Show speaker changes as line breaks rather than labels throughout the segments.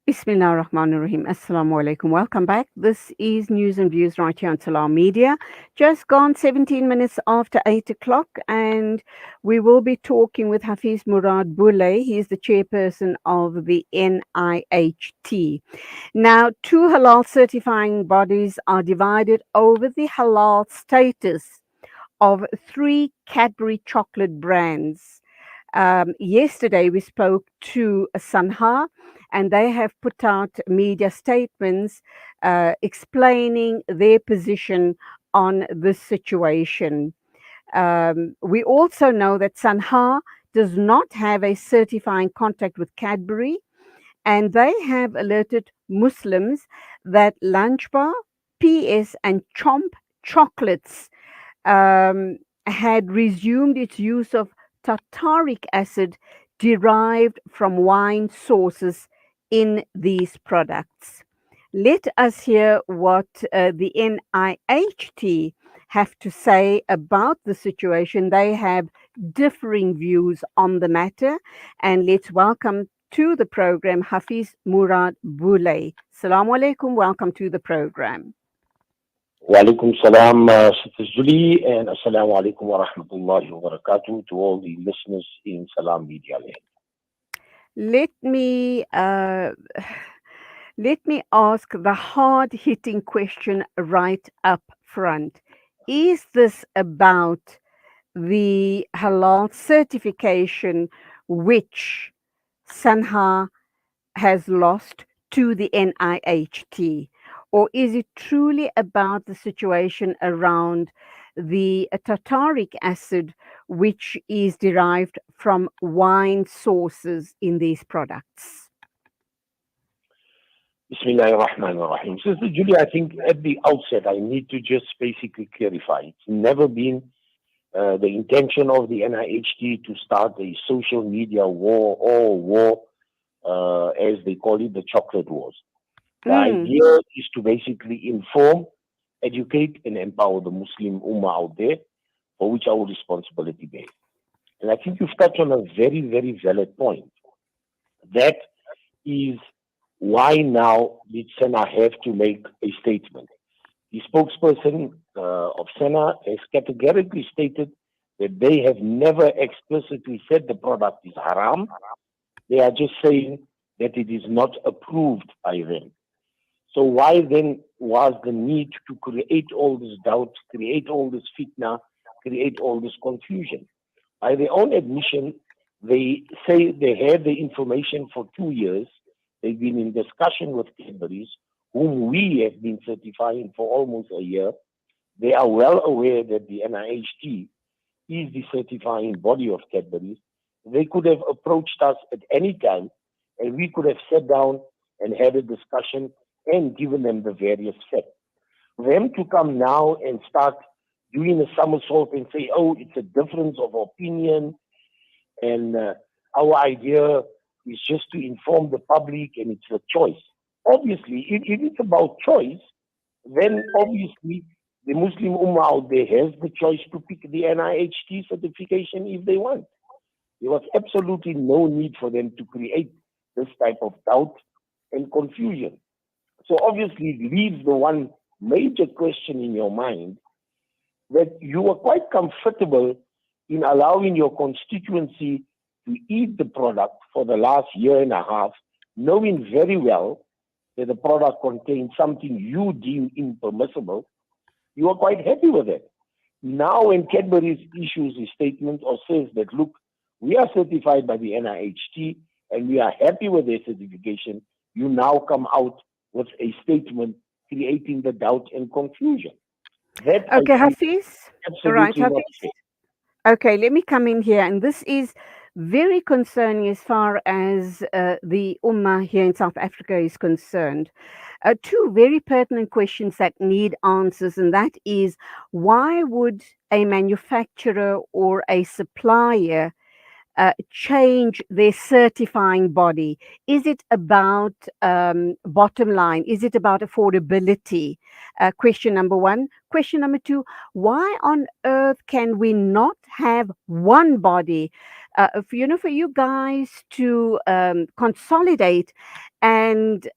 Bismillah ar-Rahman ar-Rahim. Assalamu alaikum. Welcome back. This is News and Views right here on Halaal Media. Just gone 17 minutes after 8 o'clock, and we will be talking with Hafiz Moorad Booley. He is the chairperson of the NIHT. Now, two halal certifying bodies are divided over the halal status of three Cadbury chocolate brands. Yesterday, we spoke to Sanha, and they have put out media statements explaining their position on this situation. We also know that Sanha does not have a certifying contract with Cadbury, and they have alerted Muslims that Lunch Bar, PS, and Chomp chocolates had resumed its use of tartaric acid derived from wine sources in these products. Let us hear what the NIHT have to say about the situation. They have differing views on the matter, and let's welcome to the program Hafiz Moorad Booley. Assalamu alaikum. Welcome to the program.
Walaikum salam, Sister Julie, and assalamu alaikum wa rahmatullahi wa barakatuh to all the listeners in Salam Media Land.
Let me let me ask the hard-hitting question right up front. Is this about the halal certification which Sanha has lost to the NIHT? Or is it truly about the situation around the tartaric acid, which is derived from wine sources in these products?
Bismillah ar-Rahman ar-Rahim. Sister Julie, I think at the outset I need to just basically clarify. It's never been the intention of the NIHT to start a social media war or war, as they call it, the chocolate wars. The idea is to basically inform, educate, and empower the Muslim Ummah out there, for which our responsibility bears. And I think you've touched on a very, very valid point. That is why now did Sena have to make a statement. The spokesperson of Sena has categorically stated that they have never explicitly said the product is haram. They are just saying that it is not approved by them. So why then was the need to create all this doubt, create all this fitna, create all this confusion? By their own admission, they say they had the information for 2 years. They've been in discussion with Cadbury's, whom we have been certifying for almost a year. They are well aware that the NIHT is the certifying body of Cadbury's. They could have approached us at any time, and we could have sat down and had a discussion and given them the various facts. For them to come now and start doing a somersault and say, oh, it's a difference of opinion, and our idea is just to inform the public and it's a choice. Obviously, if it's about choice, then obviously the Muslim Ummah out there has the choice to pick the NIHT certification if they want. There was absolutely no need for them to create this type of doubt and confusion. So obviously it leaves the one major question in your mind that you were quite comfortable in allowing your constituency to eat the product for the last year and a half, knowing very well that the product contains something you deem impermissible. You are quite happy with it. Now when Cadbury issues a statement or says that, look, we are certified by the NIHT and we are happy with their certification, you now come out with a statement creating the doubt and confusion. That
Okay, Hafiz. All right,
absolutely not
Hafiz.
fair.
Okay, let me come in here. And this is very concerning as far as the Ummah here in South Africa is concerned. Two very pertinent questions that need answers, and that is why would a manufacturer or a supplier change their certifying body? Is it about bottom line? Is it about affordability? Question number one. Question number two, why on earth can we not have one body for you guys to consolidate and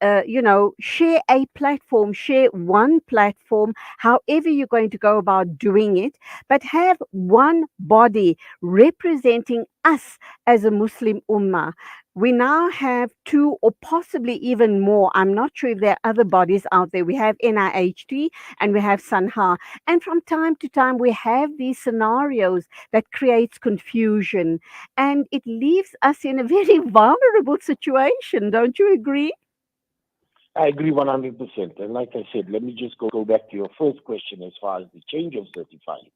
share a platform, share one platform, however you're going to go about doing it, but have one body representing us as a Muslim ummah. We now have two or possibly even more. I'm not sure if there are other bodies out there. We have NIHT and we have Sanha. And from time to time, we have these scenarios that creates confusion, and it leaves us in a very vulnerable situation. Don't you agree?
I agree 100%. And like I said, let me just go back to your first question as far as the change of certifying.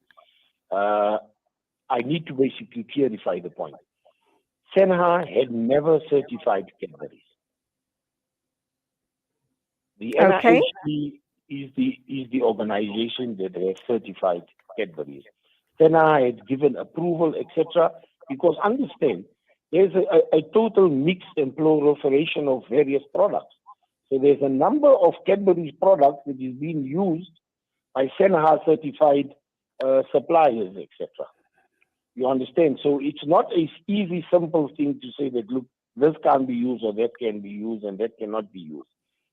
I need to basically clarify the point. Senha had never certified Cadbury's. The
Okay.
NIHT is the organization that has certified Cadbury's. Senha had given approval, etc. Because understand, there's a total mixed and proliferation of various products. So there's a number of Cadbury's products that is being used by Senha certified suppliers, etc. You understand? So it's not an easy, simple thing to say that, look, this can't be used or that can be used and that cannot be used.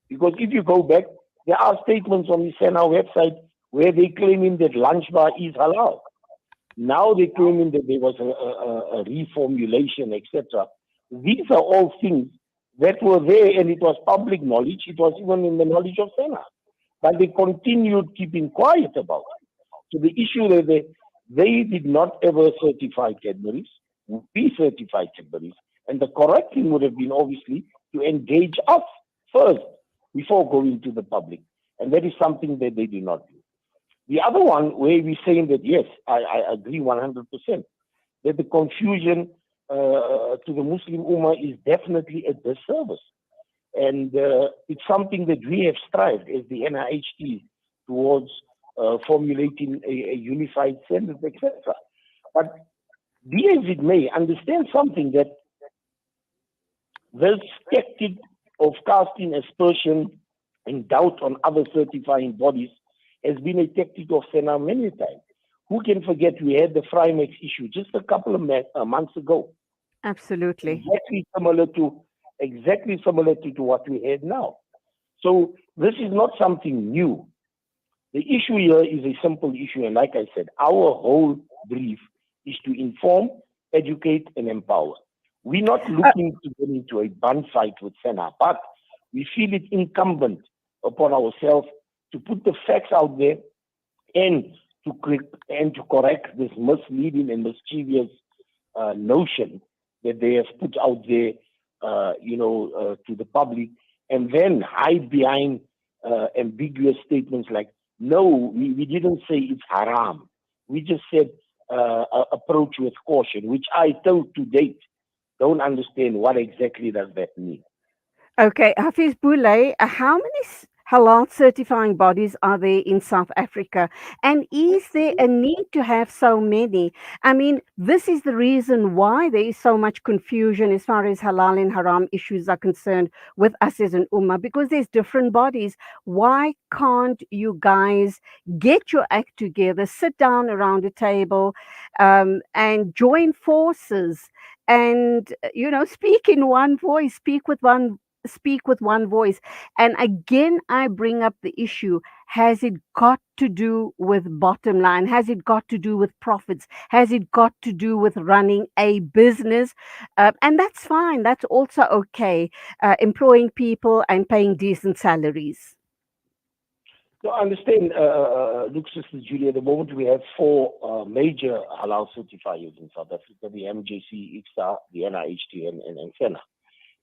Because if you go back, there are statements on the Senha website where they claiming that lunch bar is halal. Now they're claiming that there was a reformulation, etc. These are all things that were there and it was public knowledge. It was even in the knowledge of Senha. But they continued keeping quiet about it. So the issue that they did not ever certify Cadbury's. We certified Cadbury's. And the correct thing would have been obviously to engage us first before going to the public. And that is something that they did not do. The other one where we're saying that, yes, I agree 100%, that the confusion to the Muslim Ummah is definitely a disservice. And it's something that we have strived as the NIHT towards formulating a unified standard, etc. But be as it may, understand something that this tactic of casting aspersion and doubt on other certifying bodies has been a tactic of Senha many times. Who can forget we had the Frymex issue just a couple of months ago?
Absolutely.
Exactly similar to what we had now. So this is not something new. The issue here is a simple issue, and like I said, our whole brief is to inform, educate, and empower. We're not looking to get into a bun fight with Senha, but we feel it incumbent upon ourselves to put the facts out there and to correct this misleading and mischievous notion that they have put out there, to the public, and then hide behind ambiguous statements like, no, we didn't say it's haram. We just said approach with caution, which I till to date don't understand what exactly does that mean.
Okay, Hafiz Booley, how many halal certifying bodies are there in South Africa? And is there a need to have so many? I mean, this is the reason why there is so much confusion as far as halal and haram issues are concerned with us as an ummah, because there's different bodies. Why can't you guys get your act together, sit down around a table, and join forces and, speak in one voice, speak with one voice? And again, I bring up the issue: has it got to do with bottom line? Has it got to do with profits? Has it got to do with running a business? And that's fine, that's also okay, employing people and paying decent salaries.
So I understand, look, Sister Julia, at the moment we have four major halal certifiers in South Africa: the MJC, ICSA, the NIHT, and Senha.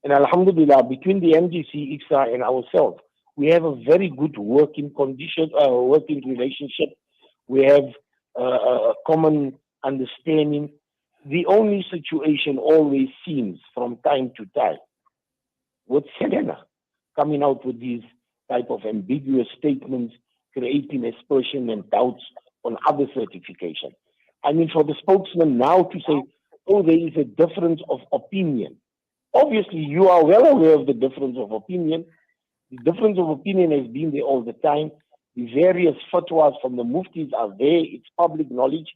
And Alhamdulillah, between the MGC, ICSA, and ourselves, we have a very good working relationship. We have a common understanding. The only situation always seems from time to time with Senha coming out with these type of ambiguous statements, creating aspersion and doubts on other certification. I mean, for the spokesman now to say, oh, there is a difference of opinion. Obviously, you are well aware of the difference of opinion. The difference of opinion has been there all the time. The various fatwas from the muftis are there. It's public knowledge.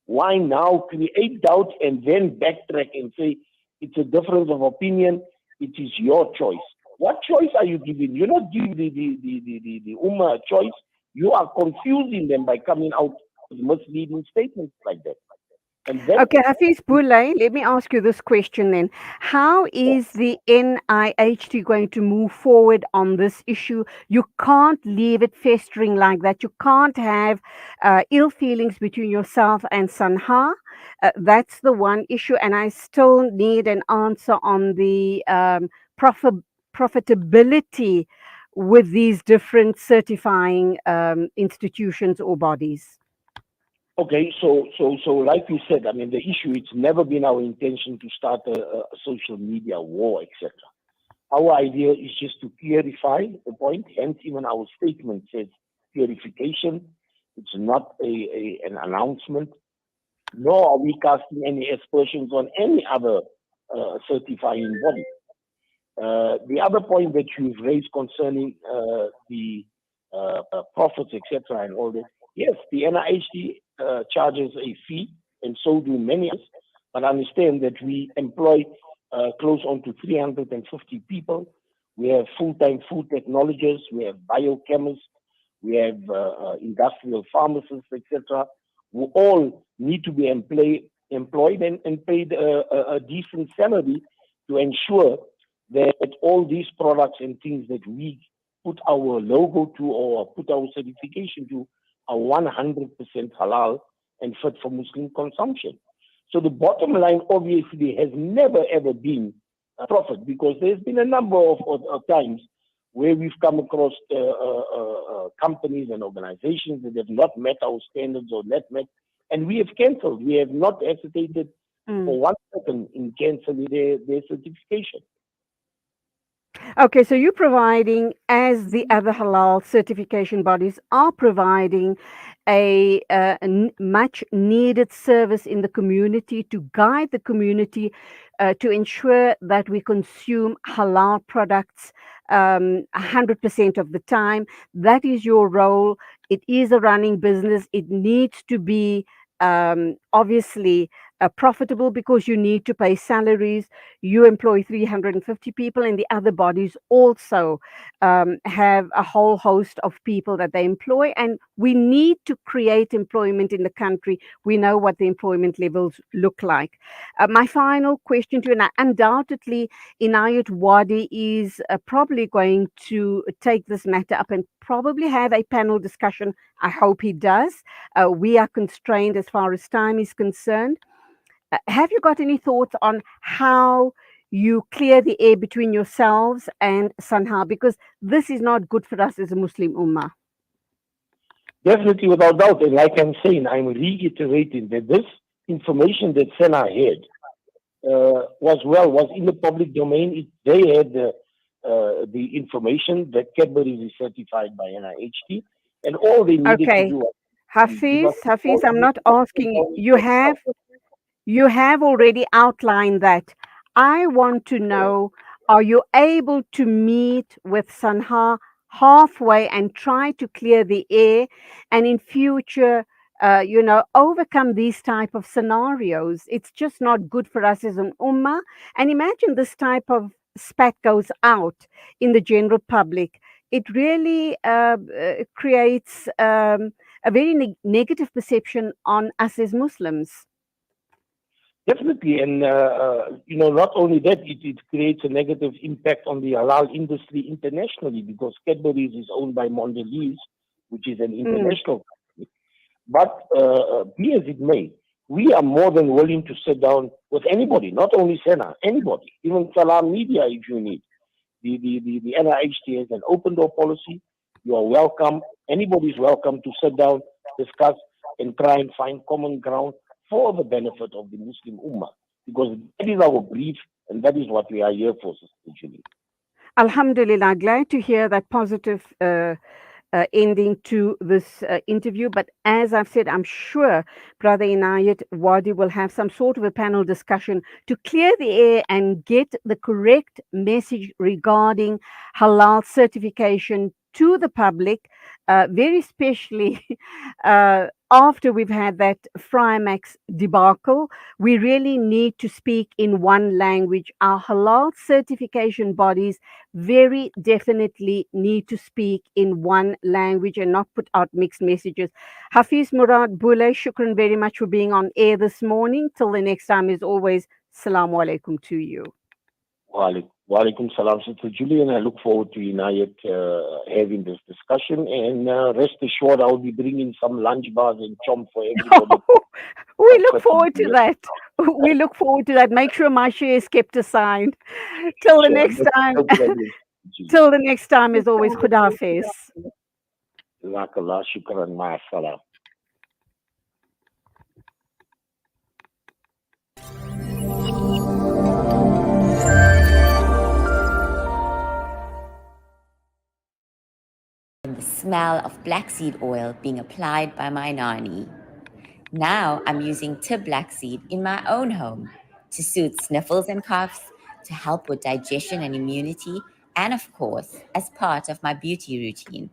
Why now create doubt and then backtrack and say it's a difference of opinion? It is your choice. What choice are you giving? You're not giving the Ummah a choice. You are confusing them by coming out with misleading statements like that. And that,
Okay, Hafiz Booley, let me ask you this question then. How is the NIHT going to move forward on this issue? You can't leave it festering like that. You can't have ill feelings between yourself and Sanha. That's the one issue. And I still need an answer on the profitability with these different certifying institutions or bodies.
okay, so like you said, I mean, the issue, it's never been our intention to start a social media war, etc. Our idea is just to clarify the point, hence even our statement says clarification. It's not an announcement, nor are we casting any aspersions on any other certifying body. The other point that you've raised concerning the profits, etc., and all that, yes, the NIHT charges a fee, and so do many others. But understand that we employ close on to 350 people. We have full-time food technologists, we have biochemists, we have industrial pharmacists, etc., who all need to be employed and paid a decent salary to ensure that all these products and things that we put our logo to or put our certification to are 100% halal and fit for Muslim consumption. So the bottom line obviously has never ever been a profit, because there's been a number of times where we've come across companies and organizations that have not met our standards or not met, and we have cancelled. We have not hesitated for 1 second in cancelling their certification.
Okay, so you're providing, as the other halal certification bodies are providing, a much needed service in the community to guide the community to ensure that we consume halal products 100% of the time. That is your role. It is a running business. It needs to be obviously profitable, because you need to pay salaries. You employ 350 people, and the other bodies also have a whole host of people that they employ. And we need to create employment in the country. We know what the employment levels look like. My final question to you, and undoubtedly, NIHT Wadi is probably going to take this matter up and probably have a panel discussion. I hope he does. We are constrained as far as time is concerned. Have you got any thoughts on how you clear the air between yourselves and Sanha? Because this is not good for us as a Muslim Ummah.
Definitely, without doubt. And like I'm saying, I'm reiterating that this information that Sanha had was in the public domain. They had the information that Cadbury is certified by NIHT, and all they needed to do was
Hafiz, I'm not asking you. You have already outlined that. I want to know, are you able to meet with Sanha halfway and try to clear the air, and in future, overcome these type of scenarios? It's just not good for us as an ummah. And imagine this type of spat goes out in the general public. It really creates a very negative perception on us as Muslims.
Definitely, and not only that, it creates a negative impact on the halal industry internationally, because Cadbury is owned by Mondelez, which is an international company. But be as it may, we are more than willing to sit down with anybody, not only Sena, anybody, even Salam Media if you need. The NIHT has an open door policy. You are welcome. Anybody is welcome to sit down, discuss, and try and find common ground for the benefit of the Muslim Ummah, because that is our brief and that is what we are here for, Sister Julie.
Alhamdulillah, glad to hear that positive ending to this interview. But as I've said, I'm sure Brother NIHT Wadi will have some sort of a panel discussion to clear the air and get the correct message regarding halal certification to the public, very especially after we've had that Frymax debacle. We really need to speak in one language. Our halal certification bodies very definitely need to speak in one language and not put out mixed messages. Hafiz Moorad Booley, shukran very much for being on air this morning. Till the next time, as always, Assalamu alaikum to you.
Walaikum salam, Sister Julie, and I look forward to NIHT having this discussion. And rest assured, I'll be bringing some lunch bars and chomp for everybody.
We look forward to that. We look forward to that. Make sure my share is kept aside. Till the next time. Till the next time, as always, Khuda Hafiz.
Jazakallah, shukran, ma'asalam.
The smell of black seed oil being applied by my nani. Now I'm using tib black seed in my own home to soothe sniffles and coughs, to help with digestion and immunity, and of course, as part of my beauty routine.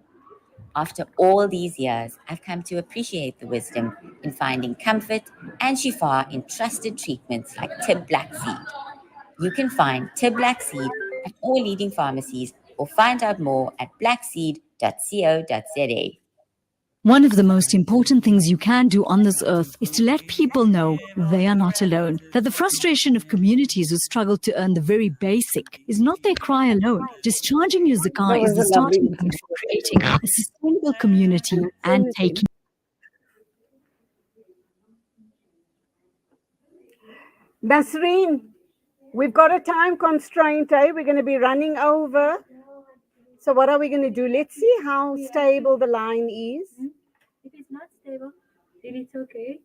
After all these years, I've come to appreciate the wisdom in finding comfort and shifa in trusted treatments like tib black seed. You can find tib black seed at all leading pharmacies or find out more at blackseed.co.za.
One of the most important things you can do on this earth is to let people know they are not alone. That the frustration of communities who struggle to earn the very basic is not their cry alone. Discharging your zakah is the starting point for creating a sustainable community and taking.
Nasreen, we've got a time constraint, eh? We're going to be running over. So what are we going to do? Let's see how stable the line is.
If it's not stable, then it's okay.